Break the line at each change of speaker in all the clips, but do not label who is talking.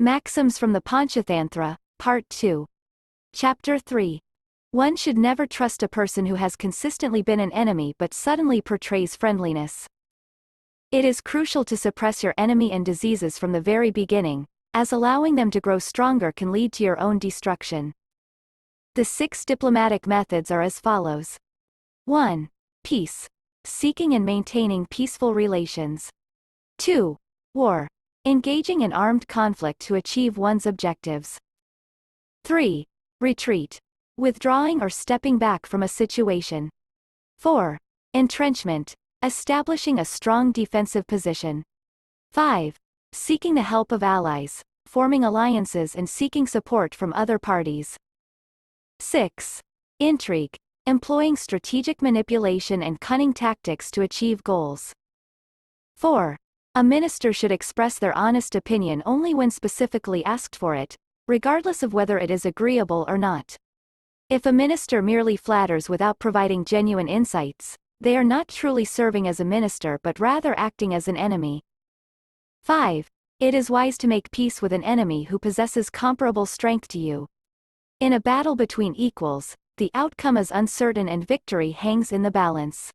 Maxims from the Panchathantra, Part 2. Chapter 3. One should never trust a person who has consistently been an enemy but suddenly portrays friendliness. It is crucial to suppress your enemy and diseases from the very beginning, as allowing them to grow stronger can lead to your own destruction. The 6 diplomatic methods are as follows. 1. Peace. Seeking and maintaining peaceful relations. 2. War. Engaging in armed conflict to achieve one's objectives. 3. Retreat. Withdrawing or stepping back from a situation. 4. Entrenchment. Establishing a strong defensive position. 5. Seeking the help of allies, forming alliances and seeking support from other parties. 6. Intrigue. Employing strategic manipulation and cunning tactics to achieve goals. 4. A minister should express their honest opinion only when specifically asked for it, regardless of whether it is agreeable or not. If a minister merely flatters without providing genuine insights, they are not truly serving as a minister but rather acting as an enemy. 5. It is wise to make peace with an enemy who possesses comparable strength to you. In a battle between equals, the outcome is uncertain and victory hangs in the balance.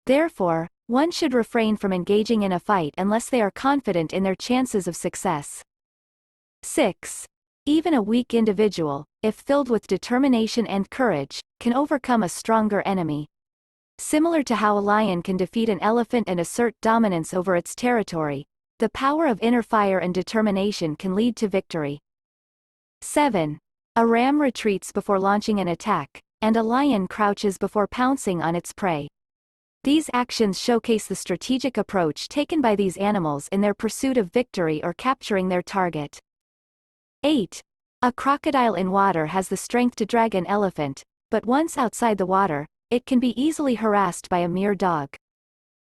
Therefore, one should refrain from engaging in a fight unless they are confident in their chances of success. 6. Even a weak individual, if filled with determination and courage, can overcome a stronger enemy. Similar to how a lion can defeat an elephant and assert dominance over its territory, the power of inner fire and determination can lead to victory. 7. A ram retreats before launching an attack, and a lion crouches before pouncing on its prey. These actions showcase the strategic approach taken by these animals in their pursuit of victory or capturing their target. 8. A crocodile in water has the strength to drag an elephant, but once outside the water, it can be easily harassed by a mere dog.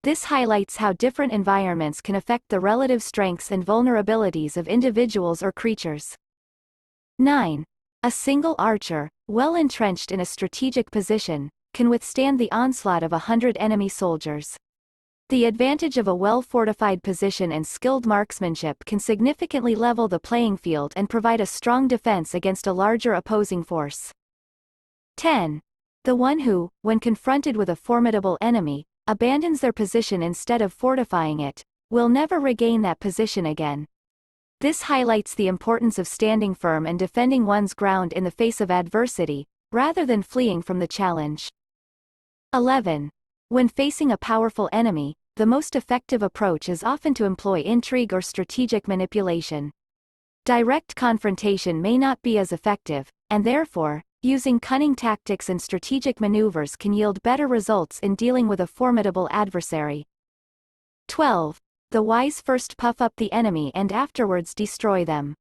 This highlights how different environments can affect the relative strengths and vulnerabilities of individuals or creatures. 9. A single archer, well entrenched in a strategic position, can withstand the onslaught of 100 enemy soldiers. The advantage of a well-fortified position and skilled marksmanship can significantly level the playing field and provide a strong defense against a larger opposing force. 10. The one who, when confronted with a formidable enemy, abandons their position instead of fortifying it, will never regain that position again. This highlights the importance of standing firm and defending one's ground in the face of adversity, rather than fleeing from the challenge. 11. When facing a powerful enemy, the most effective approach is often to employ intrigue or strategic manipulation. Direct confrontation may not be as effective, and therefore, using cunning tactics and strategic maneuvers can yield better results in dealing with a formidable adversary. 12. The wise first puff up the enemy and afterwards destroy them.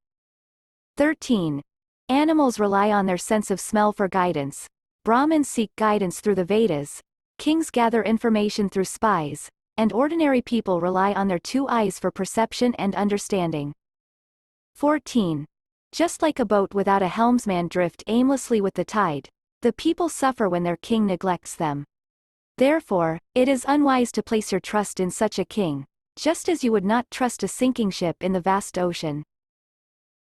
13. Animals rely on their sense of smell for guidance. Brahmins seek guidance through the Vedas, kings gather information through spies, and ordinary people rely on their 2 eyes for perception and understanding. 14. Just like a boat without a helmsman drift aimlessly with the tide, the people suffer when their king neglects them. Therefore, it is unwise to place your trust in such a king, just as you would not trust a sinking ship in the vast ocean.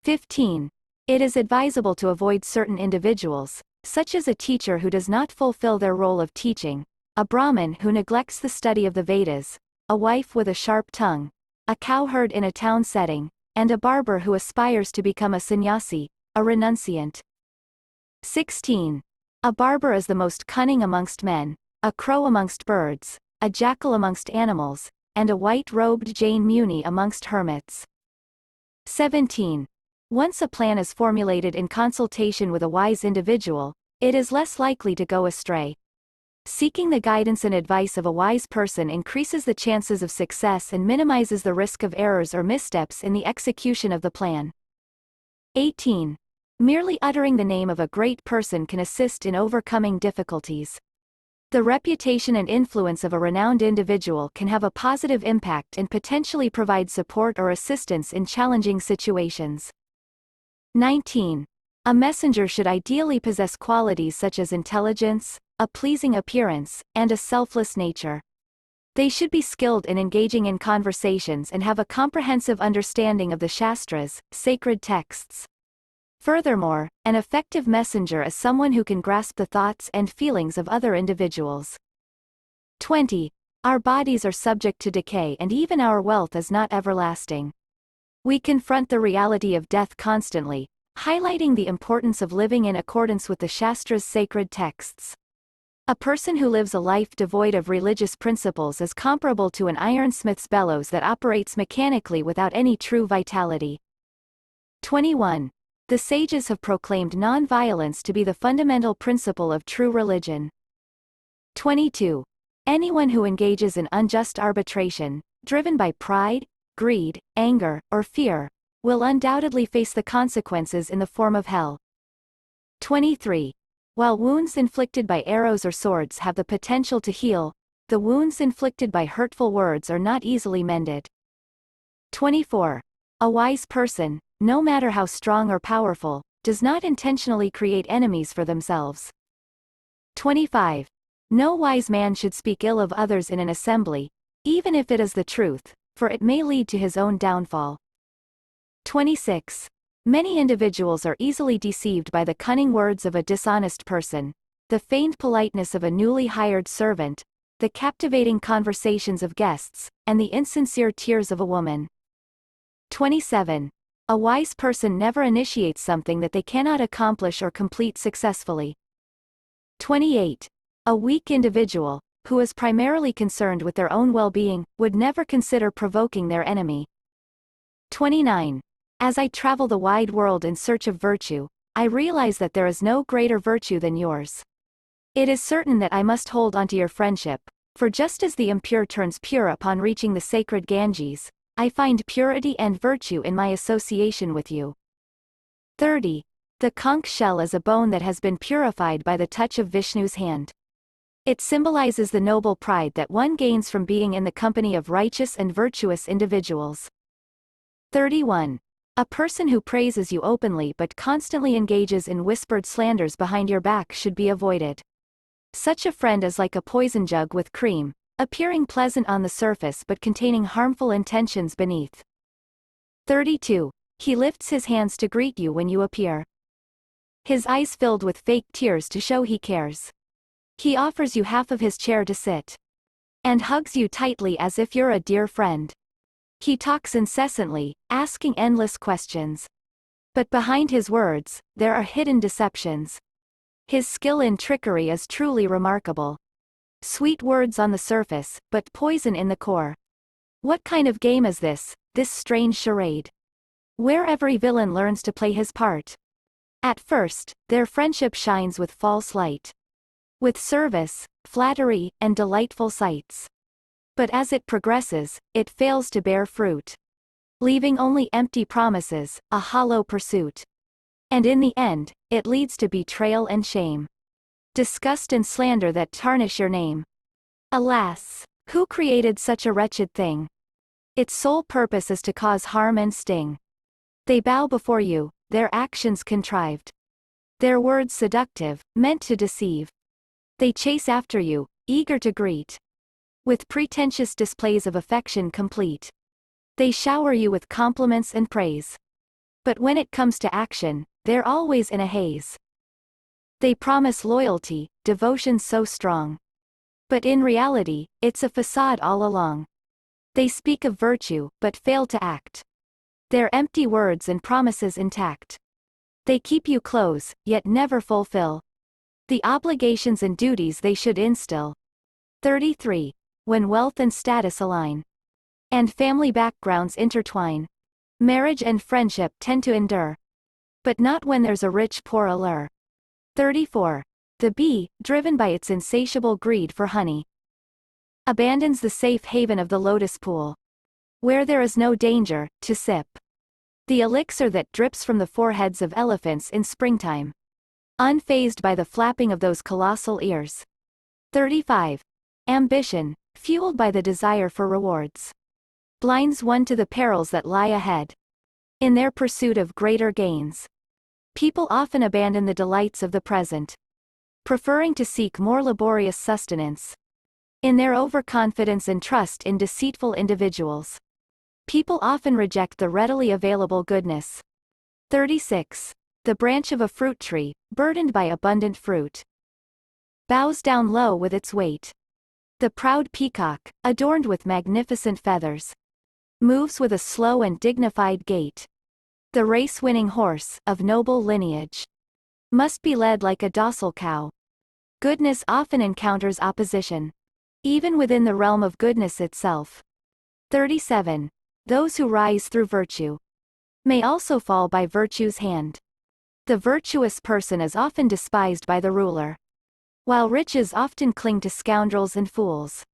15. It is advisable to avoid certain individuals, such as a teacher who does not fulfill their role of teaching, a Brahmin who neglects the study of the Vedas, a wife with a sharp tongue, a cowherd in a town setting, and a barber who aspires to become a sannyasi, a renunciant. 16. A barber is the most cunning amongst men, a crow amongst birds, a jackal amongst animals, and a white-robed Jain muni amongst hermits. 17. Once a plan is formulated in consultation with a wise individual, it is less likely to go astray. Seeking the guidance and advice of a wise person increases the chances of success and minimizes the risk of errors or missteps in the execution of the plan. 18. Merely uttering the name of a great person can assist in overcoming difficulties. The reputation and influence of a renowned individual can have a positive impact and potentially provide support or assistance in challenging situations. 19. A messenger should ideally possess qualities such as intelligence, a pleasing appearance, and a selfless nature. They should be skilled in engaging in conversations and have a comprehensive understanding of the Shastras, sacred texts. Furthermore, an effective messenger is someone who can grasp the thoughts and feelings of other individuals. 20. Our bodies are subject to decay and even our wealth is not everlasting. We confront the reality of death constantly, highlighting the importance of living in accordance with the Shastra's sacred texts. A person who lives a life devoid of religious principles is comparable to an ironsmith's bellows that operates mechanically without any true vitality. 21. The sages have proclaimed non-violence to be the fundamental principle of true religion. 22. Anyone who engages in unjust arbitration, driven by pride, greed, anger, or fear, will undoubtedly face the consequences in the form of hell. 23. While wounds inflicted by arrows or swords have the potential to heal, the wounds inflicted by hurtful words are not easily mended. 24. A wise person, no matter how strong or powerful, does not intentionally create enemies for themselves. 25. No wise man should speak ill of others in an assembly, even if it is the truth, for it may lead to his own downfall. 26. Many individuals are easily deceived by the cunning words of a dishonest person, the feigned politeness of a newly hired servant, the captivating conversations of guests, and the insincere tears of a woman. 27. A wise person never initiates something that they cannot accomplish or complete successfully. 28. A weak individual, who is primarily concerned with their own well-being, would never consider provoking their enemy. 29. As I travel the wide world in search of virtue, I realize that there is no greater virtue than yours. It is certain that I must hold onto your friendship, for just as the impure turns pure upon reaching the sacred Ganges, I find purity and virtue in my association with you. 30. The conch shell is a bone that has been purified by the touch of Vishnu's hand. It symbolizes the noble pride that one gains from being in the company of righteous and virtuous individuals. 31. A person who praises you openly but constantly engages in whispered slanders behind your back should be avoided. Such a friend is like a poison jug with cream, appearing pleasant on the surface but containing harmful intentions beneath. 32. He lifts his hands to greet you when you appear. His eyes filled with fake tears to show he cares. He offers you half of his chair to sit. And hugs you tightly as if you're a dear friend. He talks incessantly, asking endless questions. But behind his words, there are hidden deceptions. His skill in trickery is truly remarkable. Sweet words on the surface, but poison in the core. What kind of game is this strange charade? Where every villain learns to play his part. At first, their friendship shines with false light. With service, flattery, and delightful sights. But as it progresses, it fails to bear fruit. Leaving only empty promises, a hollow pursuit. And in the end, it leads to betrayal and shame. Disgust and slander that tarnish your name. Alas, who created such a wretched thing? Its sole purpose is to cause harm and sting. They bow before you, their actions contrived. Their words seductive, meant to deceive. They chase after you, eager to greet. With pretentious displays of affection complete. They shower you with compliments and praise. But when it comes to action, they're always in a haze. They promise loyalty, devotion so strong. But in reality, it's a facade all along. They speak of virtue, but fail to act. Their empty words and promises intact. They keep you close, yet never fulfill the obligations and duties they should instill. 33. When wealth and status align, and family backgrounds intertwine, marriage and friendship tend to endure. But not when there's a rich-poor allure. 34. The bee, driven by its insatiable greed for honey, abandons the safe haven of the lotus pool, where there is no danger, to sip the elixir that drips from the foreheads of elephants in springtime, unfazed by the flapping of those colossal ears. 35. Ambition, fueled by the desire for rewards, blinds one to the perils that lie ahead. In their pursuit of greater gains, people often abandon the delights of the present, preferring to seek more laborious sustenance. in their overconfidence and trust in deceitful individuals. People often reject the readily available goodness. 36. The branch of a fruit tree, burdened by abundant fruit, bows down low with its weight. The proud peacock, adorned with magnificent feathers, moves with a slow and dignified gait. The race-winning horse, of noble lineage, must be led like a docile cow. Goodness often encounters opposition, even within the realm of goodness itself. 37. Those who rise through virtue may also fall by virtue's hand. The virtuous person is often despised by the ruler, while riches often cling to scoundrels and fools.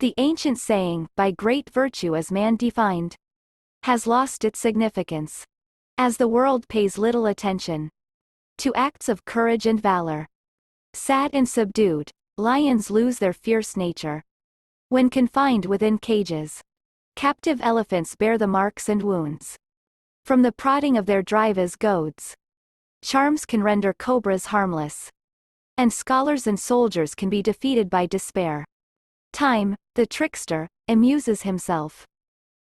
The ancient saying, "By great virtue is man defined," has lost its significance, as the world pays little attention to acts of courage and valor. Sad and subdued, lions lose their fierce nature when confined within cages. Captive elephants bear the marks and wounds from the prodding of their drive as goads. Charms can render cobras harmless, and scholars and soldiers can be defeated by despair. Time, the trickster, amuses himself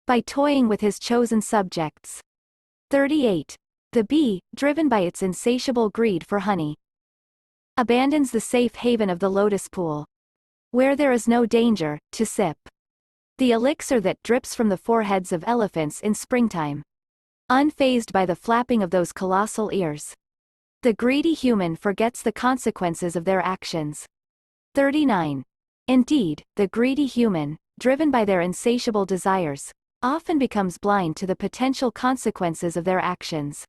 by toying with his chosen subjects. 38. The bee, driven by its insatiable greed for honey, abandons the safe haven of the lotus pool, where there is no danger, to sip the elixir that drips from the foreheads of elephants in springtime, unfazed by the flapping of those colossal ears. The greedy human forgets the consequences of their actions. 39. Indeed, the greedy human, driven by their insatiable desires, often becomes blind to the potential consequences of their actions.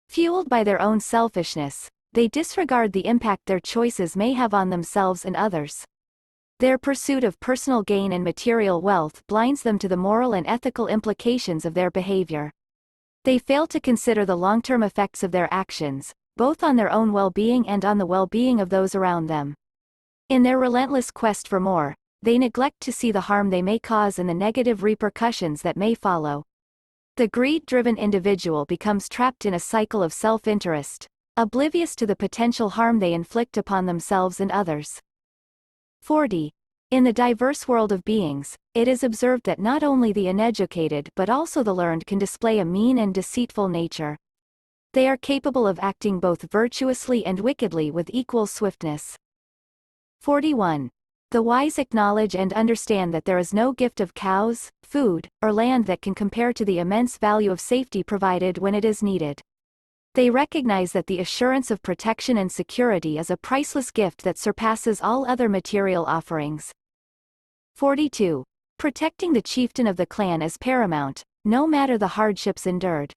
Fueled by their own selfishness, they disregard the impact their choices may have on themselves and others. Their pursuit of personal gain and material wealth blinds them to the moral and ethical implications of their behavior. They fail to consider the long-term effects of their actions, both on their own well-being and on the well-being of those around them. In their relentless quest for more, they neglect to see the harm they may cause and the negative repercussions that may follow. The greed-driven individual becomes trapped in a cycle of self-interest, oblivious to the potential harm they inflict upon themselves and others. 40. In the diverse world of beings, it is observed that not only the uneducated but also the learned can display a mean and deceitful nature. They are capable of acting both virtuously and wickedly with equal swiftness. 41. The wise acknowledge and understand that there is no gift of cows, food, or land that can compare to the immense value of safety provided when it is needed. They recognize that the assurance of protection and security is a priceless gift that surpasses all other material offerings. 42. Protecting the chieftain of the clan is paramount, no matter the hardships endured.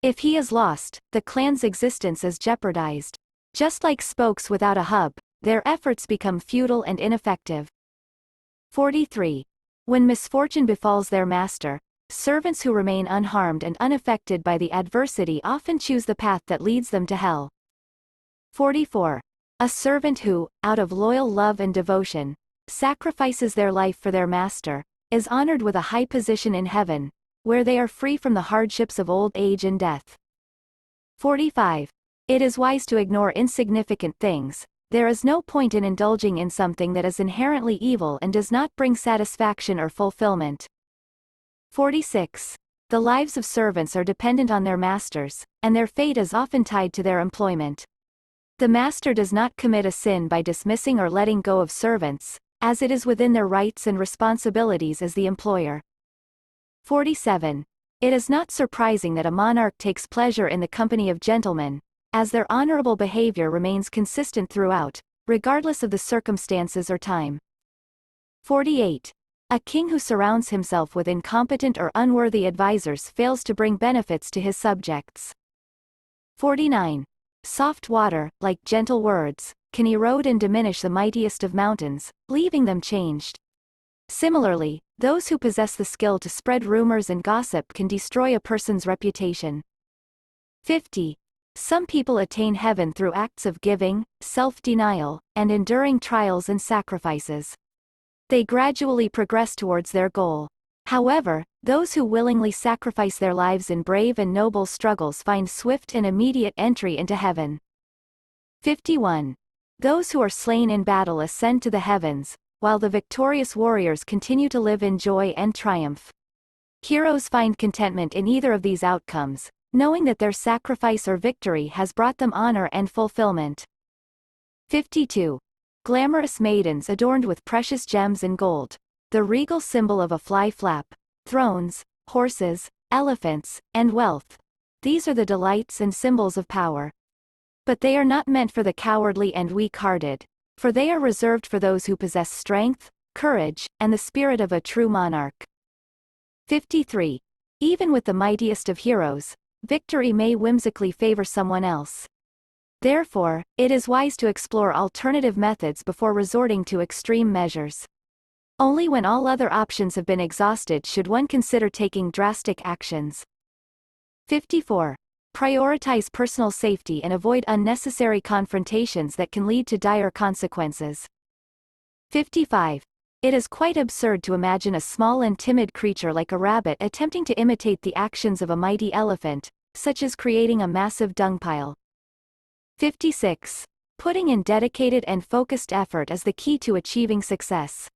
If he is lost, the clan's existence is jeopardized. Just like spokes without a hub, their efforts become futile and ineffective. 43. When misfortune befalls their master, servants who remain unharmed and unaffected by the adversity often choose the path that leads them to hell. 44. A servant who, out of loyal love and devotion, sacrifices their life for their master, is honored with a high position in heaven, where they are free from the hardships of old age and death. 45. It is wise to ignore insignificant things. There is no point in indulging in something that is inherently evil and does not bring satisfaction or fulfillment. 46. The lives of servants are dependent on their masters, and their fate is often tied to their employment. The master does not commit a sin by dismissing or letting go of servants, as it is within their rights and responsibilities as the employer. 47. It is not surprising that a monarch takes pleasure in the company of gentlemen, as their honorable behavior remains consistent throughout, regardless of the circumstances or time. 48. A king who surrounds himself with incompetent or unworthy advisors fails to bring benefits to his subjects. 49. Soft water, like gentle words, can erode and diminish the mightiest of mountains, leaving them changed. Similarly, those who possess the skill to spread rumors and gossip can destroy a person's reputation. 50. Some people attain heaven through acts of giving, self-denial, and enduring trials and sacrifices. They gradually progress towards their goal. However, those who willingly sacrifice their lives in brave and noble struggles find swift and immediate entry into heaven. 51. Those who are slain in battle ascend to the heavens, while the victorious warriors continue to live in joy and triumph. Heroes find contentment in either of these outcomes, knowing that their sacrifice or victory has brought them honor and fulfillment. 52. Glamorous maidens adorned with precious gems and gold, the regal symbol of a fly flap, thrones, horses, elephants, and wealth. These are the delights and symbols of power. But they are not meant for the cowardly and weak-hearted, for they are reserved for those who possess strength, courage, and the spirit of a true monarch. 53. Even with the mightiest of heroes, victory may whimsically favor someone else. Therefore, it is wise to explore alternative methods before resorting to extreme measures. Only when all other options have been exhausted should one consider taking drastic actions. 54. Prioritize personal safety and avoid unnecessary confrontations that can lead to dire consequences. 55. It is quite absurd to imagine a small and timid creature like a rabbit attempting to imitate the actions of a mighty elephant, such as creating a massive dung pile. 56. Putting in dedicated and focused effort is the key to achieving success.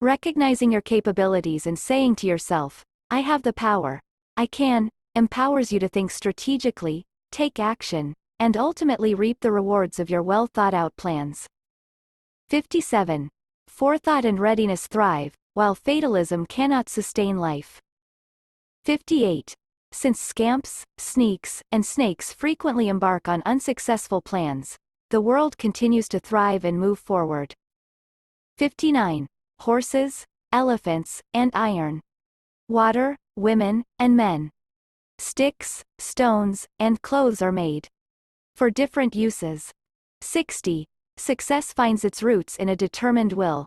Recognizing your capabilities and saying to yourself, "I have the power. I can," empowers you to think strategically, take action, and ultimately reap the rewards of your well-thought-out plans. 57. Forethought and readiness thrive, while fatalism cannot sustain life. 58. Since scamps, sneaks, and snakes frequently embark on unsuccessful plans, the world continues to thrive and move forward. 59. Horses, elephants, and iron. Water, women, and men. Sticks, stones, and clothes are made for different uses. 60. Success finds its roots in a determined will.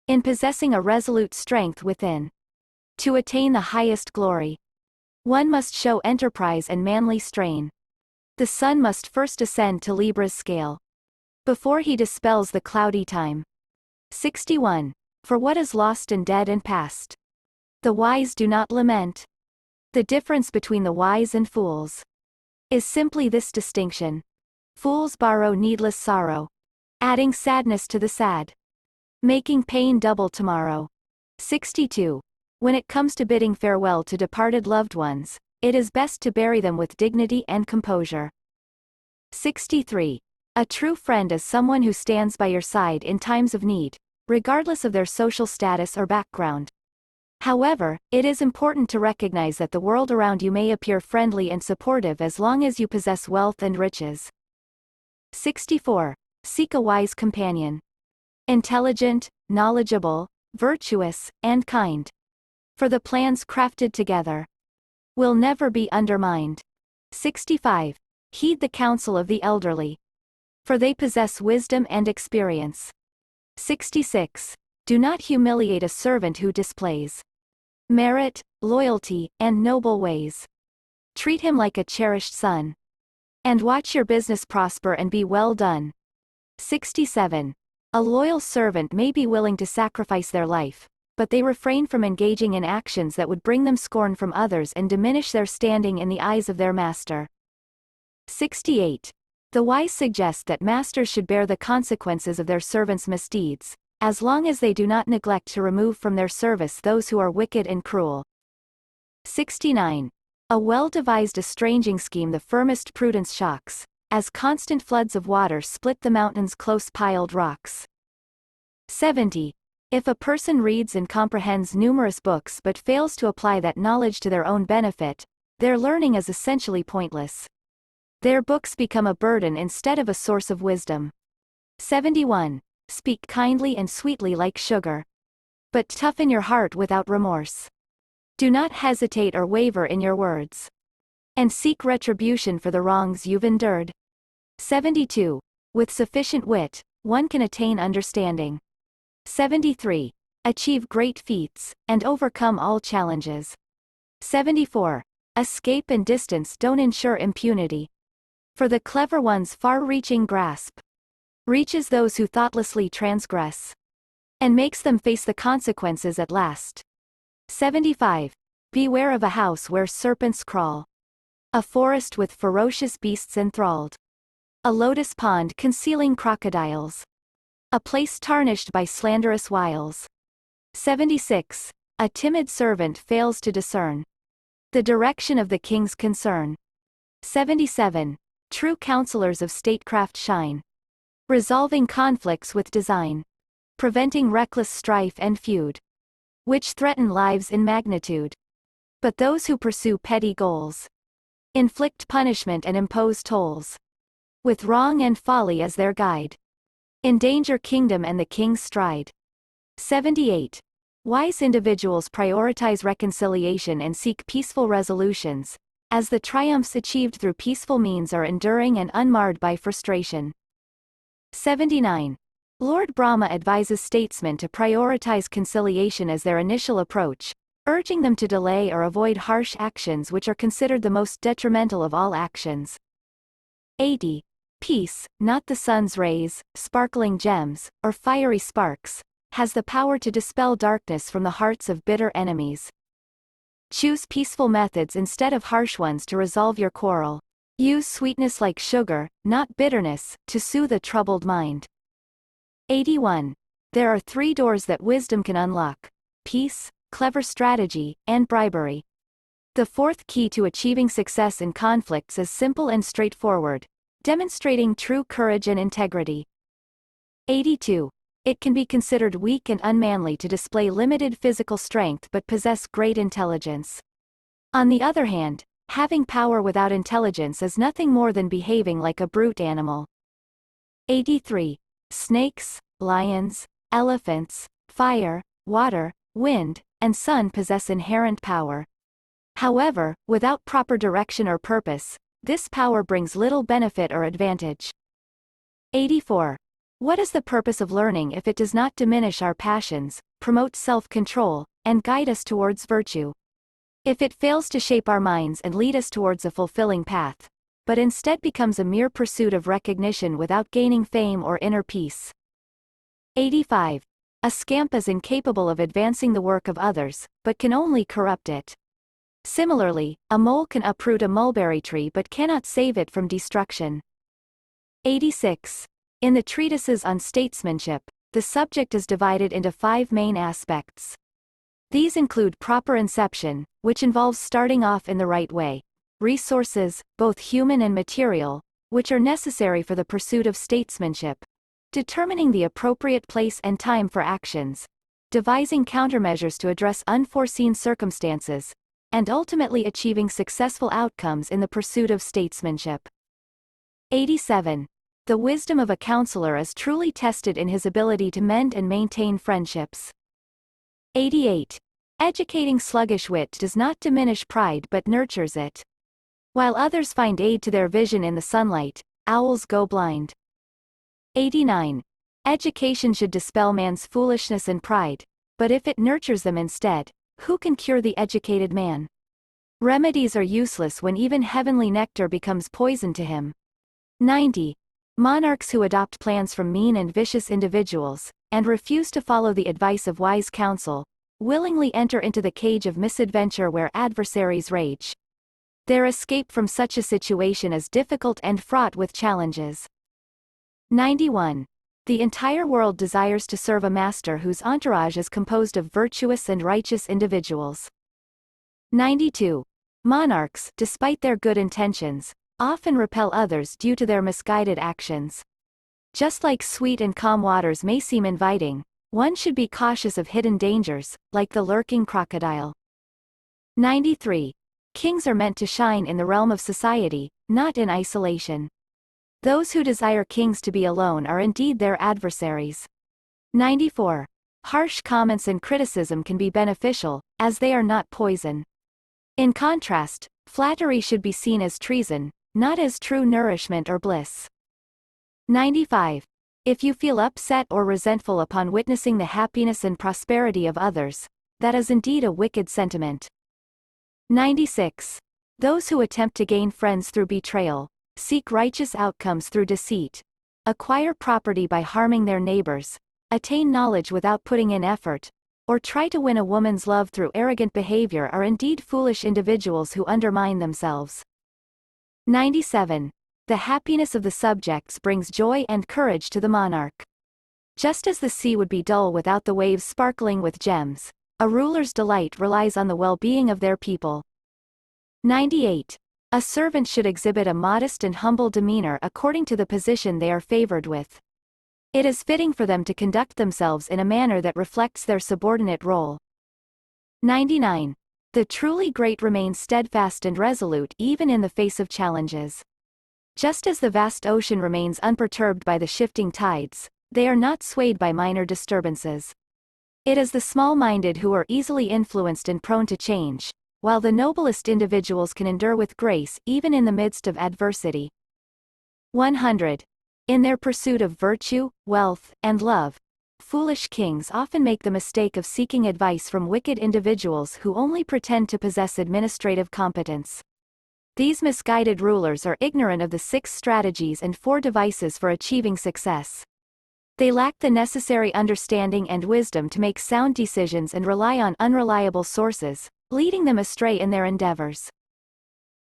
In possessing a resolute strength within. To attain the highest glory, one must show enterprise and manly strain. The sun must first ascend to Libra's scale before he dispels the cloudy time. 61. For what is lost and dead and past, the wise do not lament. The difference between the wise and fools is simply this distinction. Fools borrow needless sorrow, adding sadness to the sad, making pain double tomorrow. 62. When it comes to bidding farewell to departed loved ones, it is best to bury them with dignity and composure. 63. A true friend is someone who stands by your side in times of need, regardless of their social status or background. However, it is important to recognize that the world around you may appear friendly and supportive as long as you possess wealth and riches. 64. Seek a wise companion. Intelligent, knowledgeable, virtuous, and kind. For the plans crafted together will never be undermined. 65. Heed the counsel of the elderly, for they possess wisdom and experience. 66. Do not humiliate a servant who displays merit, loyalty, and noble ways. Treat him like a cherished son. And watch your business prosper and be well done. 67. A loyal servant may be willing to sacrifice their life, but they refrain from engaging in actions that would bring them scorn from others and diminish their standing in the eyes of their master. 68. The wise suggest that masters should bear the consequences of their servants' misdeeds, as long as they do not neglect to remove from their service those who are wicked and cruel. 69. A well-devised estranging scheme the firmest prudence shocks, as constant floods of water split the mountain's close-piled rocks. 70. If a person reads and comprehends numerous books but fails to apply that knowledge to their own benefit, their learning is essentially pointless. Their books become a burden instead of a source of wisdom. 71. Speak kindly and sweetly like sugar, but toughen your heart without remorse. Do not hesitate or waver in your words, and seek retribution for the wrongs you've endured. 72. With sufficient wit, one can attain understanding. 73. Achieve great feats, and overcome all challenges. 74. Escape and distance don't ensure impunity. For the clever one's far-reaching grasp reaches those who thoughtlessly transgress, and makes them face the consequences at last. 75. Beware of a house where serpents crawl, a forest with ferocious beasts enthralled, a lotus pond concealing crocodiles. A place tarnished by slanderous wiles. 76. A timid servant fails to discern the direction of the king's concern. 77. True counselors of statecraft shine, resolving conflicts with design, preventing reckless strife and feud, which threaten lives in magnitude. But those who pursue petty goals inflict punishment and impose tolls, with wrong and folly as their guide, endanger kingdom and the king's stride. 78. Wise individuals prioritize reconciliation and seek peaceful resolutions, as the triumphs achieved through peaceful means are enduring and unmarred by frustration. 79. Lord Brahma advises statesmen to prioritize conciliation as their initial approach, urging them to delay or avoid harsh actions which are considered the most detrimental of all actions. 80. Peace, not the sun's rays, sparkling gems, or fiery sparks, has the power to dispel darkness from the hearts of bitter enemies. Choose peaceful methods instead of harsh ones to resolve your quarrel. Use sweetness like sugar, not bitterness, to soothe a troubled mind. 81. There are 3 doors that wisdom can unlock: peace, clever strategy, and bribery. The 4th key to achieving success in conflicts is simple and straightforward, demonstrating true courage and integrity. 82. It can be considered weak and unmanly to display limited physical strength but possess great intelligence. On the other hand, having power without intelligence is nothing more than behaving like a brute animal. 83. Snakes, lions, elephants, fire, water, wind, and sun possess inherent power. However, without proper direction or purpose, this power brings little benefit or advantage. 84. What is the purpose of learning if it does not diminish our passions, promote self-control, and guide us towards virtue? If it fails to shape our minds and lead us towards a fulfilling path, but instead becomes a mere pursuit of recognition without gaining fame or inner peace. 85. A scamp is incapable of advancing the work of others, but can only corrupt it. Similarly, a mole can uproot a mulberry tree but cannot save it from destruction. 86. In the treatises on statesmanship, the subject is divided into 5 main aspects. These include proper inception, which involves starting off in the right way; resources, both human and material, which are necessary for the pursuit of statesmanship; determining the appropriate place and time for actions; devising countermeasures to address unforeseen circumstances; and ultimately achieving successful outcomes in the pursuit of statesmanship. 87. The wisdom of a counselor is truly tested in his ability to mend and maintain friendships. 88. Educating sluggish wit does not diminish pride but nurtures it. While others find aid to their vision in the sunlight, owls go blind. 89. Education should dispel man's foolishness and pride, but if it nurtures them instead, who can cure the educated man? Remedies are useless when even heavenly nectar becomes poison to him. 90. Monarchs who adopt plans from mean and vicious individuals, and refuse to follow the advice of wise counsel, willingly enter into the cage of misadventure where adversaries rage. Their escape from such a situation is difficult and fraught with challenges. 91. The entire world desires to serve a master whose entourage is composed of virtuous and righteous individuals. 92. Monarchs, despite their good intentions, often repel others due to their misguided actions. Just like sweet and calm waters may seem inviting, one should be cautious of hidden dangers, like the lurking crocodile. 93. Kings are meant to shine in the realm of society, not in isolation. Those who desire kings to be alone are indeed their adversaries. 94. Harsh comments and criticism can be beneficial, as they are not poison. In contrast, flattery should be seen as treason, not as true nourishment or bliss. 95. If you feel upset or resentful upon witnessing the happiness and prosperity of others, that is indeed a wicked sentiment. 96. Those who attempt to gain friends through betrayal, seek righteous outcomes through deceit, acquire property by harming their neighbors, attain knowledge without putting in effort, or try to win a woman's love through arrogant behavior are indeed foolish individuals who undermine themselves. 97. The happiness of the subjects brings joy and courage to the monarch. Just as the sea would be dull without the waves sparkling with gems, a ruler's delight relies on the well-being of their people. 98. A servant should exhibit a modest and humble demeanor according to the position they are favored with. It is fitting for them to conduct themselves in a manner that reflects their subordinate role. 99. The truly great remain steadfast and resolute even in the face of challenges. Just as the vast ocean remains unperturbed by the shifting tides, they are not swayed by minor disturbances. It is the small-minded who are easily influenced and prone to change, while the noblest individuals can endure with grace even in the midst of adversity. 100. In their pursuit of virtue, wealth, and love, foolish kings often make the mistake of seeking advice from wicked individuals who only pretend to possess administrative competence. These misguided rulers are ignorant of the 6 strategies and 4 devices for achieving success. They lack the necessary understanding and wisdom to make sound decisions and rely on unreliable sources, leading them astray in their endeavors.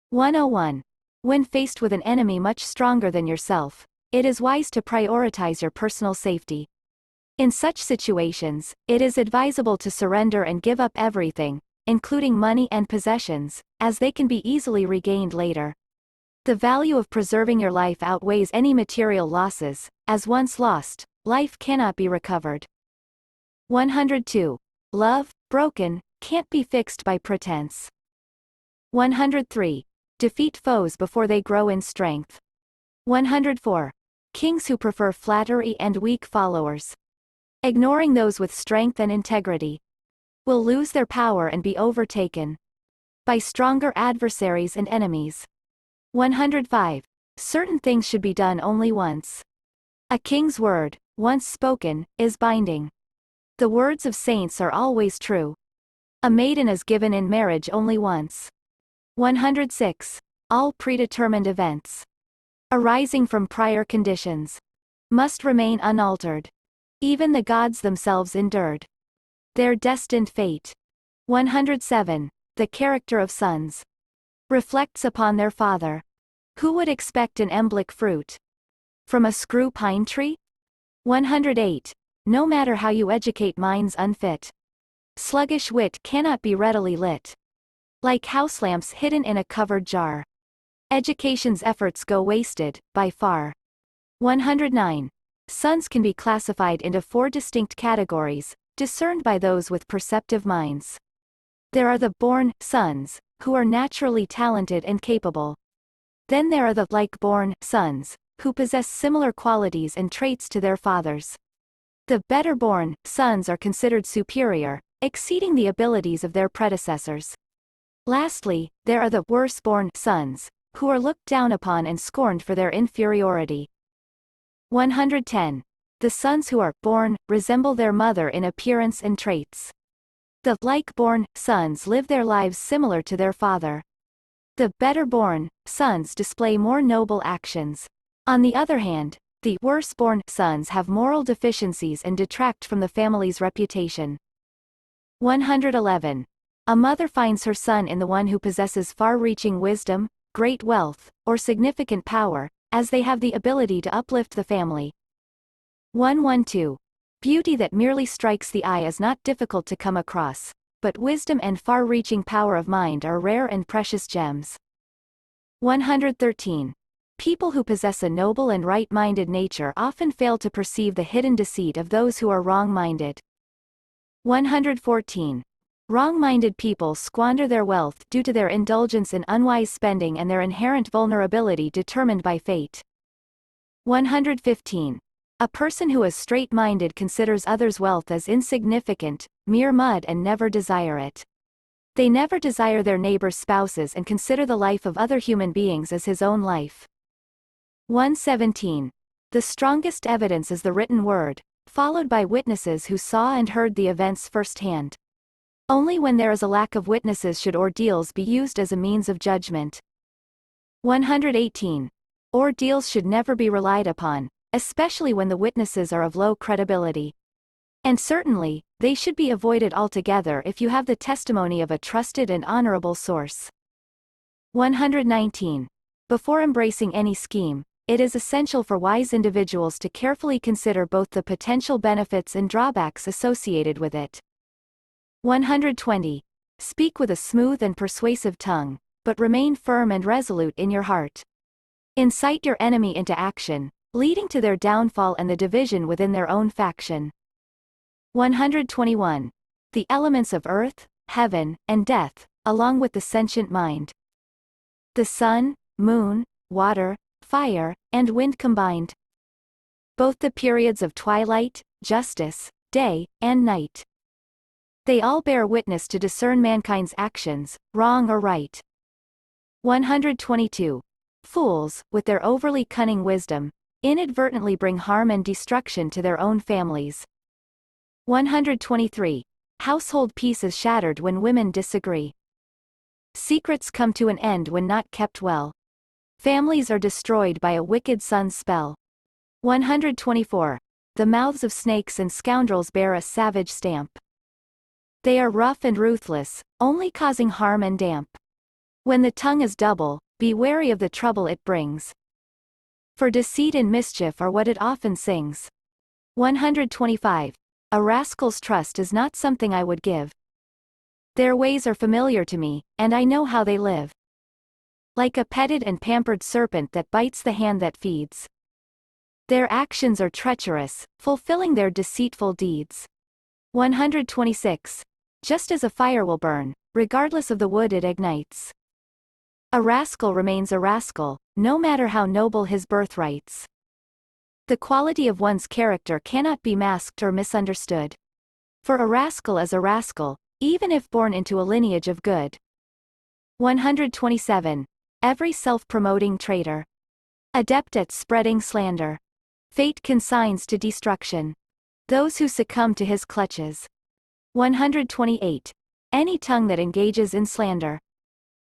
101. When faced with an enemy much stronger than yourself, it is wise to prioritize your personal safety. In such situations, it is advisable to surrender and give up everything, including money and possessions, as they can be easily regained later. The value of preserving your life outweighs any material losses, as once lost, life cannot be recovered. 102. Love, broken, can't be fixed by pretense. 103. Defeat foes before they grow in strength. 104. Kings who prefer flattery and weak followers, ignoring those with strength and integrity, will lose their power and be overtaken by stronger adversaries and enemies. 105. Certain things should be done only once. A king's word, once spoken, is binding. The words of saints are always true. A maiden is given in marriage only once. 106. All predetermined events, arising from prior conditions, must remain unaltered. Even the gods themselves endured their destined fate. 107. The character of sons reflects upon their father. Who would expect an emblic fruit from a screw pine tree? 108. No matter how you educate minds unfit, sluggish wit cannot be readily lit. Like house lamps hidden in a covered jar, education's efforts go wasted, by far. 109. Sons can be classified into 4 distinct categories, discerned by those with perceptive minds. There are the born sons, who are naturally talented and capable. Then there are the like-born sons, who possess similar qualities and traits to their fathers. The better-born sons are considered superior, exceeding the abilities of their predecessors. Lastly, there are the worse-born sons, who are looked down upon and scorned for their inferiority. 110. The sons who are born resemble their mother in appearance and traits. The like-born sons live their lives similar to their father. The better-born sons display more noble actions. On the other hand, the worse-born sons have moral deficiencies and detract from the family's reputation. 111. A mother finds her son in the one who possesses far-reaching wisdom, great wealth, or significant power, as they have the ability to uplift the family. 112. Beauty that merely strikes the eye is not difficult to come across, but wisdom and far-reaching power of mind are rare and precious gems. 113. People who possess a noble and right-minded nature often fail to perceive the hidden deceit of those who are wrong-minded. 114. Wrong-minded people squander their wealth due to their indulgence in unwise spending and their inherent vulnerability determined by fate. 115. A person who is straight-minded considers others' wealth as insignificant, mere mud, and never desire it. They never desire their neighbor's spouses and consider the life of other human beings as his own life. 117. The strongest evidence is the written word, followed by witnesses who saw and heard the events firsthand. Only when there is a lack of witnesses should ordeals be used as a means of judgment. 118. Ordeals should never be relied upon, especially when the witnesses are of low credibility. And certainly, they should be avoided altogether if you have the testimony of a trusted and honorable source. 119. Before embracing any scheme, it is essential for wise individuals to carefully consider both the potential benefits and drawbacks associated with it. 120. Speak with a smooth and persuasive tongue, but remain firm and resolute in your heart. Incite your enemy into action, leading to their downfall and the division within their own faction. 121. The elements of earth, heaven, and death, along with the sentient mind. The sun, moon, water, fire, and wind combined. Both the periods of twilight, justice, day, and night. They all bear witness to discern mankind's actions, wrong or right. 122. Fools, with their overly cunning wisdom, inadvertently bring harm and destruction to their own families. 123. Household peace is shattered when women disagree. Secrets come to an end when not kept well. Families are destroyed by a wicked son's spell. 124. The mouths of snakes and scoundrels bear a savage stamp. They are rough and ruthless, only causing harm and damp. When the tongue is double, be wary of the trouble it brings. For deceit and mischief are what it often sings. 125. A rascal's trust is not something I would give. Their ways are familiar to me, and I know how they live. Like a petted and pampered serpent that bites the hand that feeds. Their actions are treacherous, fulfilling their deceitful deeds. 126. Just as a fire will burn, regardless of the wood it ignites. A rascal remains a rascal, no matter how noble his birthrights. The quality of one's character cannot be masked or misunderstood. For a rascal is a rascal, even if born into a lineage of good. 127. Every self-promoting traitor. Adept at spreading slander. Fate consigns to destruction those who succumb to his clutches. 128. Any tongue that engages in slander,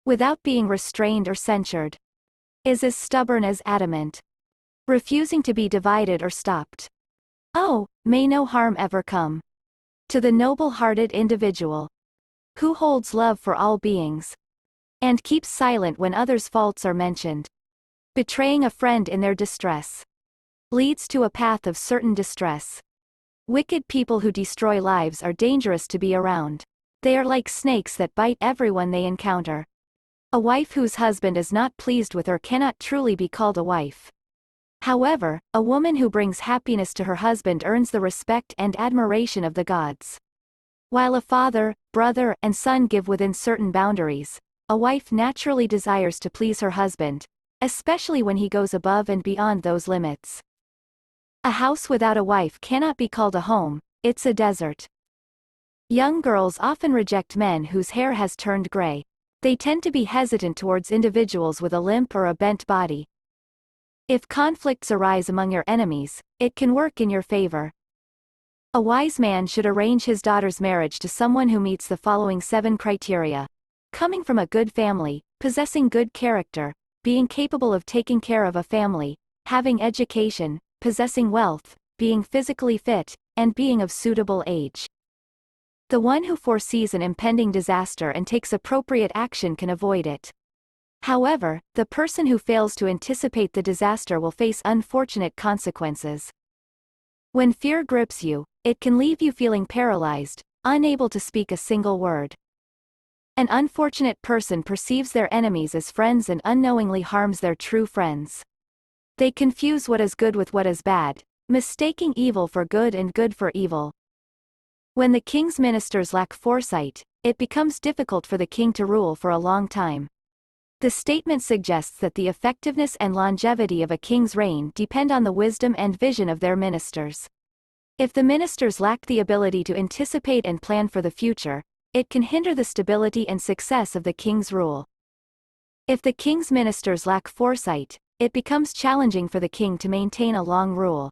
without being restrained or censured, is as stubborn as adamant, refusing to be divided or stopped. Oh, may no harm ever come to the noble-hearted individual who holds love for all beings, and keeps silent when others' faults are mentioned. Betraying a friend in their distress leads to a path of certain distress. Wicked people who destroy lives are dangerous to be around. They are like snakes that bite everyone they encounter. A wife whose husband is not pleased with her cannot truly be called a wife. However, a woman who brings happiness to her husband earns the respect and admiration of the gods. While a father, brother, and son give within certain boundaries, a wife naturally desires to please her husband, especially when he goes above and beyond those limits. A house without a wife cannot be called a home, it's a desert. Young girls often reject men whose hair has turned gray. They tend to be hesitant towards individuals with a limp or a bent body. If conflicts arise among your enemies, it can work in your favor. A wise man should arrange his daughter's marriage to someone who meets the following 7 criteria. Coming from a good family, possessing good character, being capable of taking care of a family, having education, possessing wealth, being physically fit, and being of suitable age. The one who foresees an impending disaster and takes appropriate action can avoid it. However, the person who fails to anticipate the disaster will face unfortunate consequences. When fear grips you, it can leave you feeling paralyzed, unable to speak a single word. An unfortunate person perceives their enemies as friends and unknowingly harms their true friends. They confuse what is good with what is bad, mistaking evil for good and good for evil. When the king's ministers lack foresight, it becomes difficult for the king to rule for a long time. The statement suggests that the effectiveness and longevity of a king's reign depend on the wisdom and vision of their ministers. If the ministers lack the ability to anticipate and plan for the future, it can hinder the stability and success of the king's rule. If the king's ministers lack foresight, it becomes challenging for the king to maintain a long rule.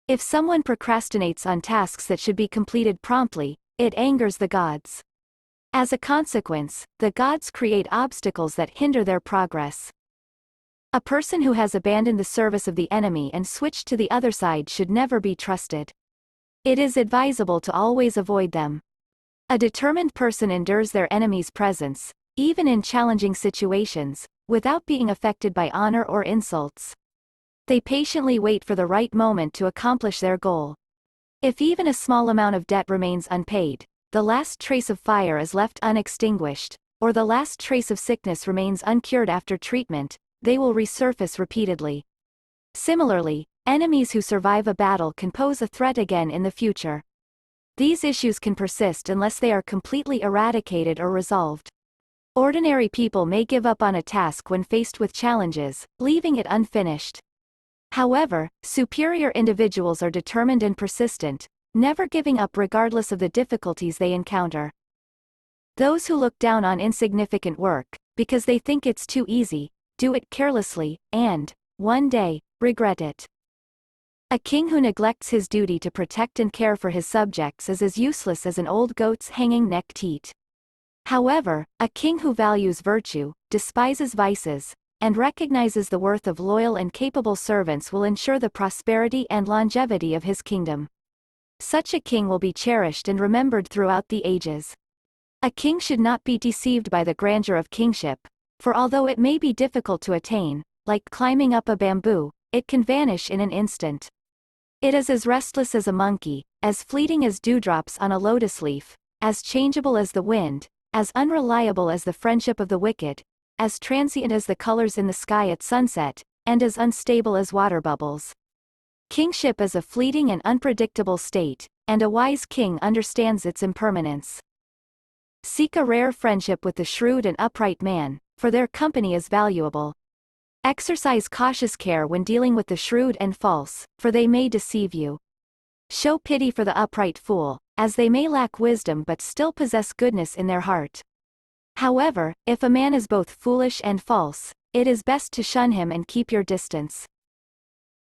If someone procrastinates on tasks that should be completed promptly, it angers the gods. As a consequence, the gods create obstacles that hinder their progress. A person who has abandoned the service of the enemy and switched to the other side should never be trusted. It is advisable to always avoid them. A determined person endures their enemy's presence, even in challenging situations, without being affected by honor or insults. They patiently wait for the right moment to accomplish their goal. If even a small amount of debt remains unpaid, the last trace of fire is left unextinguished, or the last trace of sickness remains uncured after treatment, they will resurface repeatedly. Similarly, enemies who survive a battle can pose a threat again in the future. These issues can persist unless they are completely eradicated or resolved. Ordinary people may give up on a task when faced with challenges, leaving it unfinished. However, superior individuals are determined and persistent, never giving up regardless of the difficulties they encounter. Those who look down on insignificant work, because they think it's too easy, do it carelessly, and, one day, regret it. A king who neglects his duty to protect and care for his subjects is as useless as an old goat's hanging neck teat. However, a king who values virtue, despises vices, and recognizes the worth of loyal and capable servants will ensure the prosperity and longevity of his kingdom. Such a king will be cherished and remembered throughout the ages. A king should not be deceived by the grandeur of kingship, for although it may be difficult to attain, like climbing up a bamboo, it can vanish in an instant. It is as restless as a monkey, as fleeting as dewdrops on a lotus leaf, as changeable as the wind, as unreliable as the friendship of the wicked, as transient as the colors in the sky at sunset, and as unstable as water bubbles. Kingship is a fleeting and unpredictable state, and a wise king understands its impermanence. Seek a rare friendship with the shrewd and upright man, for their company is valuable. Exercise cautious care when dealing with the shrewd and false, for they may deceive you. Show pity for the upright fool, as they may lack wisdom but still possess goodness in their heart. However, if a man is both foolish and false, it is best to shun him and keep your distance.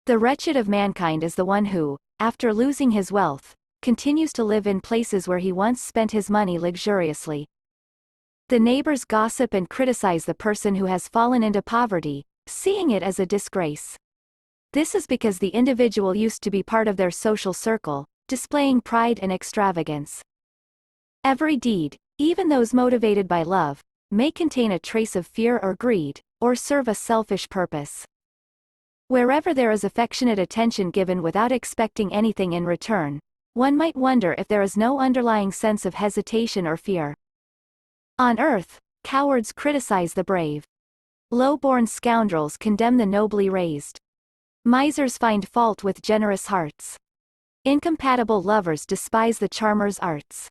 The wretched of mankind is the one who, after losing his wealth, continues to live in places where he once spent his money luxuriously. The neighbors gossip and criticize the person who has fallen into poverty, seeing it as a disgrace. This is because the individual used to be part of their social circle, displaying pride and extravagance. Every deed, even those motivated by love, may contain a trace of fear or greed, or serve a selfish purpose. Wherever there is affectionate attention given without expecting anything in return, one might wonder if there is no underlying sense of hesitation or fear. On earth, cowards criticize the brave. Low-born scoundrels condemn the nobly raised. Misers find fault with generous hearts. Incompatible lovers despise the charmer's arts.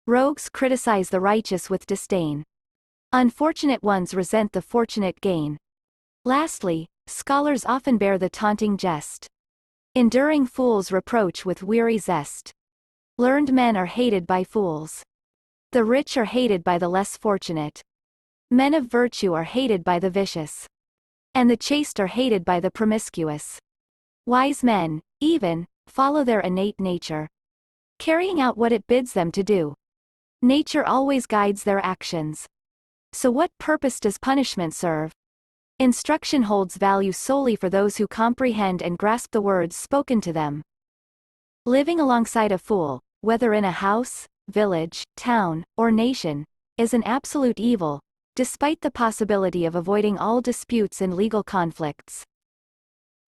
Rogues criticize the righteous with disdain. Unfortunate ones resent the fortunate gain. Lastly, scholars often bear the taunting jest. Enduring fools reproach with weary zest. Learned men are hated by fools. The rich are hated by the less fortunate. Men of virtue are hated by the vicious. And the chaste are hated by the promiscuous. Wise men, even, follow their innate nature, carrying out what it bids them to do. Nature always guides their actions. So what purpose does punishment serve? Instruction holds value solely for those who comprehend and grasp the words spoken to them. Living alongside a fool, whether in a house, village, town, or nation, is an absolute evil, despite the possibility of avoiding all disputes and legal conflicts.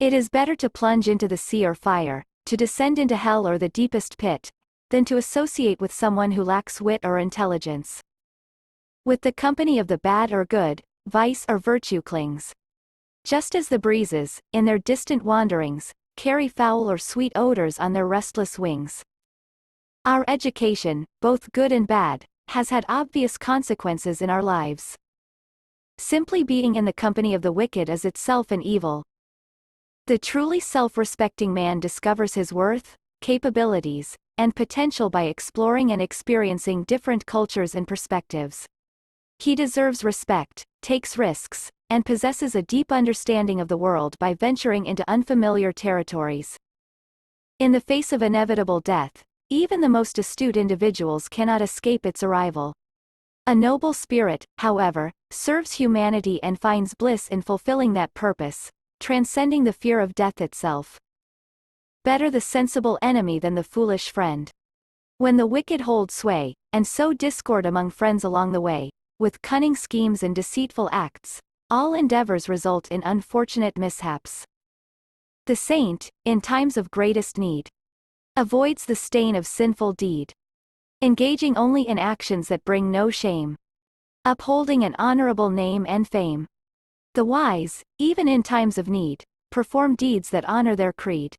It is better to plunge into the sea or fire, to descend into hell or the deepest pit, than to associate with someone who lacks wit or intelligence. With the company of the bad or good, vice or virtue clings. Just as the breezes, in their distant wanderings, carry foul or sweet odors on their restless wings. Our education, both good and bad, has had obvious consequences in our lives. Simply being in the company of the wicked is itself an evil. The truly self-respecting man discovers his worth, capabilities, and potential by exploring and experiencing different cultures and perspectives. He deserves respect, takes risks, and possesses a deep understanding of the world by venturing into unfamiliar territories. In the face of inevitable death, even the most astute individuals cannot escape its arrival. A noble spirit, however, serves humanity and finds bliss in fulfilling that purpose, transcending the fear of death itself. Better the sensible enemy than the foolish friend. When the wicked hold sway, and sow discord among friends along the way, with cunning schemes and deceitful acts, all endeavors result in unfortunate mishaps. The saint, in times of greatest need, avoids the stain of sinful deed, engaging only in actions that bring no shame, upholding an honorable name and fame. The wise, even in times of need, perform deeds that honor their creed.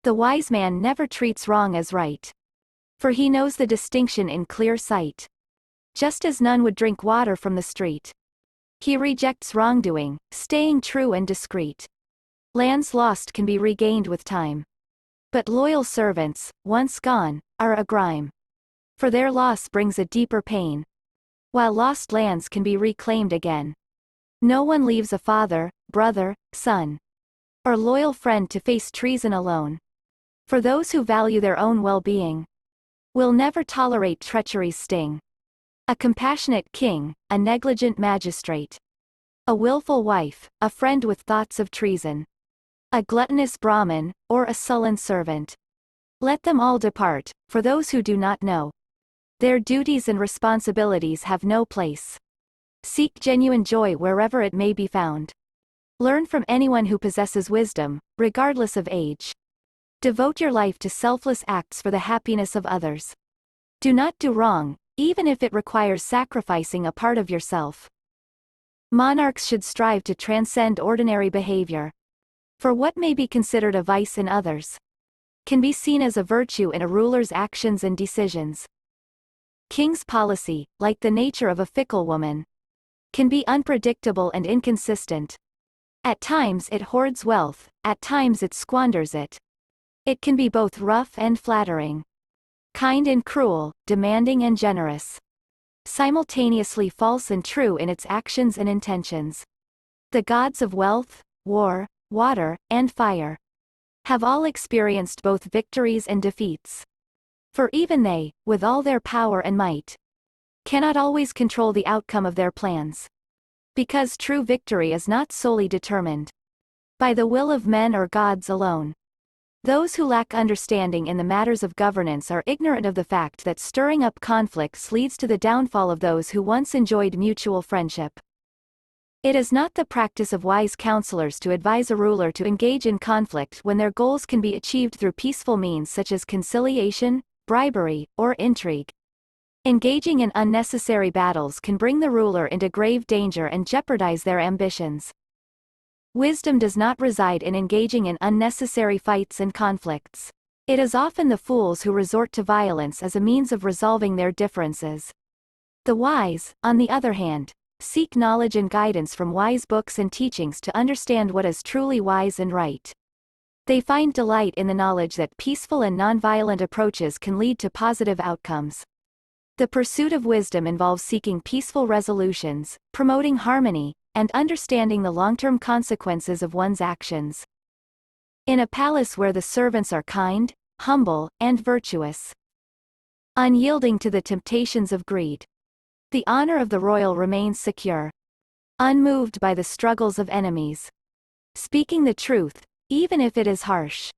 The wise man never treats wrong as right, for he knows the distinction in clear sight. Just as none would drink water from the street, he rejects wrongdoing, staying true and discreet. Lands lost can be regained with time, but loyal servants, once gone, are a grime, for their loss brings a deeper pain, while lost lands can be reclaimed again. No one leaves a father, brother, son, or loyal friend to face treason alone, for those who value their own well-being will never tolerate treachery's sting. A compassionate king, a negligent magistrate, a willful wife, a friend with thoughts of treason, a gluttonous Brahmin, or a sullen servant. Let them all depart, for those who do not know their duties and responsibilities have no place. Seek genuine joy wherever it may be found. Learn from anyone who possesses wisdom, regardless of age. Devote your life to selfless acts for the happiness of others. Do not do wrong, even if it requires sacrificing a part of yourself. Monarchs should strive to transcend ordinary behavior, for what may be considered a vice in others can be seen as a virtue in a ruler's actions and decisions. King's policy, like the nature of a fickle woman, can be unpredictable and inconsistent. At times it hoards wealth, at times it squanders it. It can be both rough and flattering, kind and cruel, demanding and generous, simultaneously false and true in its actions and intentions. The gods of wealth, war, water, and fire have all experienced both victories and defeats. For even they, with all their power and might, cannot always control the outcome of their plans. Because true victory is not solely determined by the will of men or gods alone. Those who lack understanding in the matters of governance are ignorant of the fact that stirring up conflicts leads to the downfall of those who once enjoyed mutual friendship. It is not the practice of wise counselors to advise a ruler to engage in conflict when their goals can be achieved through peaceful means such as conciliation, bribery, or intrigue. Engaging in unnecessary battles can bring the ruler into grave danger and jeopardize their ambitions. Wisdom does not reside in engaging in unnecessary fights and conflicts. It is often the fools who resort to violence as a means of resolving their differences. The wise, on the other hand, seek knowledge and guidance from wise books and teachings to understand what is truly wise and right. They find delight in the knowledge that peaceful and nonviolent approaches can lead to positive outcomes. The pursuit of wisdom involves seeking peaceful resolutions, promoting harmony, and understanding the long-term consequences of one's actions. In a palace where the servants are kind, humble, and virtuous, unyielding to the temptations of greed, the honor of the royal remains secure, unmoved by the struggles of enemies. Speaking the truth, even if it is harsh,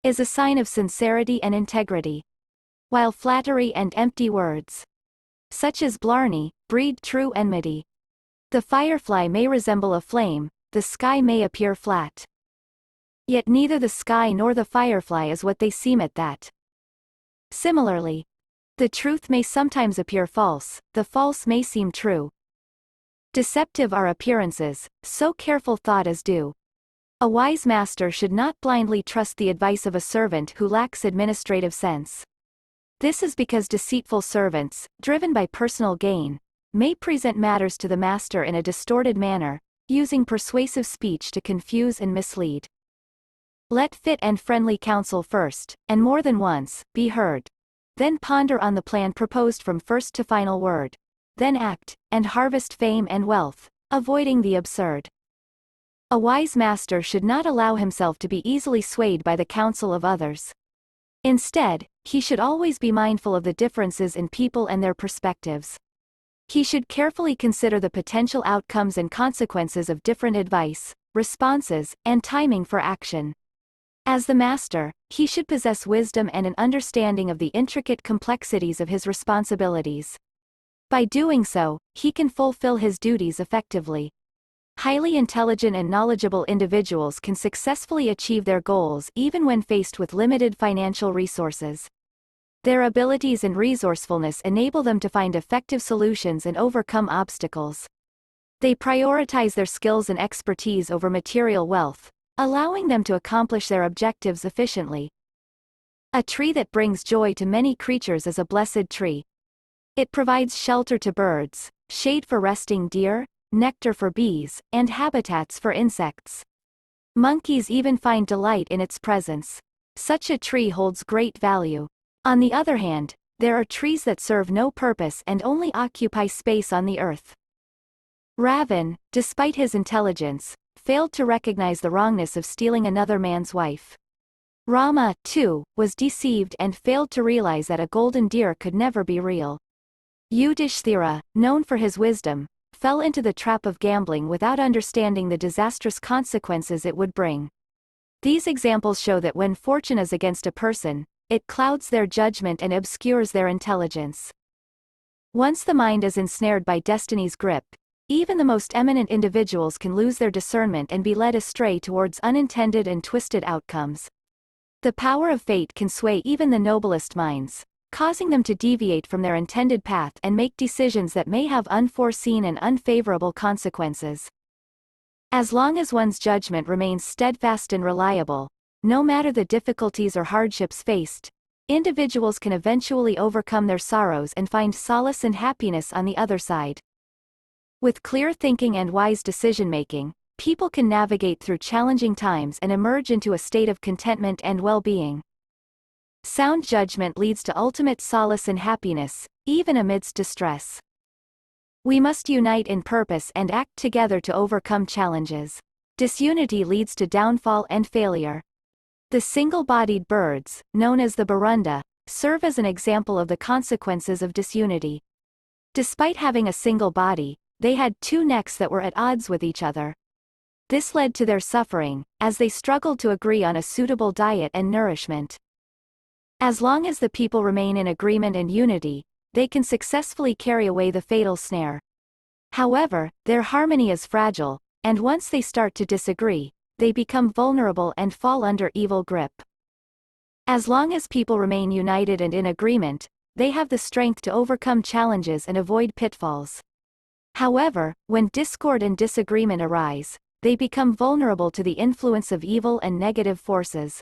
is a sign of sincerity and integrity, while flattery and empty words, such as blarney, breed true enmity. The firefly may resemble a flame, the sky may appear flat. Yet neither the sky nor the firefly is what they seem at that. Similarly, the truth may sometimes appear false, the false may seem true. Deceptive are appearances, so careful thought is due. A wise master should not blindly trust the advice of a servant who lacks administrative sense. This is because deceitful servants, driven by personal gain, may present matters to the master in a distorted manner, using persuasive speech to confuse and mislead. Let fit and friendly counsel first, and more than once, be heard. Then ponder on the plan proposed from first to final word. Then act, and harvest fame and wealth, avoiding the absurd. A wise master should not allow himself to be easily swayed by the counsel of others. Instead, he should always be mindful of the differences in people and their perspectives. He should carefully consider the potential outcomes and consequences of different advice, responses, and timing for action. As the master, he should possess wisdom and an understanding of the intricate complexities of his responsibilities. By doing so, he can fulfill his duties effectively. Highly intelligent and knowledgeable individuals can successfully achieve their goals even when faced with limited financial resources. Their abilities and resourcefulness enable them to find effective solutions and overcome obstacles. They prioritize their skills and expertise over material wealth, allowing them to accomplish their objectives efficiently. A tree that brings joy to many creatures is a blessed tree. It provides shelter to birds, shade for resting deer, nectar for bees, and habitats for insects. Monkeys even find delight in its presence. Such a tree holds great value. On the other hand, there are trees that serve no purpose and only occupy space on the earth. Ravan, despite his intelligence, failed to recognize the wrongness of stealing another man's wife. Rama, too, was deceived and failed to realize that a golden deer could never be real. Yudhishthira, known for his wisdom, fell into the trap of gambling without understanding the disastrous consequences it would bring. These examples show that when fortune is against a person, it clouds their judgment and obscures their intelligence. Once the mind is ensnared by destiny's grip, even the most eminent individuals can lose their discernment and be led astray towards unintended and twisted outcomes. The power of fate can sway even the noblest minds, causing them to deviate from their intended path and make decisions that may have unforeseen and unfavorable consequences. As long as one's judgment remains steadfast and reliable, no matter the difficulties or hardships faced, individuals can eventually overcome their sorrows and find solace and happiness on the other side. With clear thinking and wise decision-making, people can navigate through challenging times and emerge into a state of contentment and well-being. Sound judgment leads to ultimate solace and happiness, even amidst distress. We must unite in purpose and act together to overcome challenges. Disunity leads to downfall and failure. The single-bodied birds, known as the Barunda, serve as an example of the consequences of disunity. Despite having a single body, they had two necks that were at odds with each other. This led to their suffering, as they struggled to agree on a suitable diet and nourishment. As long as the people remain in agreement and unity, they can successfully carry away the fatal snare. However, their harmony is fragile, and once they start to disagree, they become vulnerable and fall under evil grip. As long as people remain united and in agreement, they have the strength to overcome challenges and avoid pitfalls. However, when discord and disagreement arise, they become vulnerable to the influence of evil and negative forces.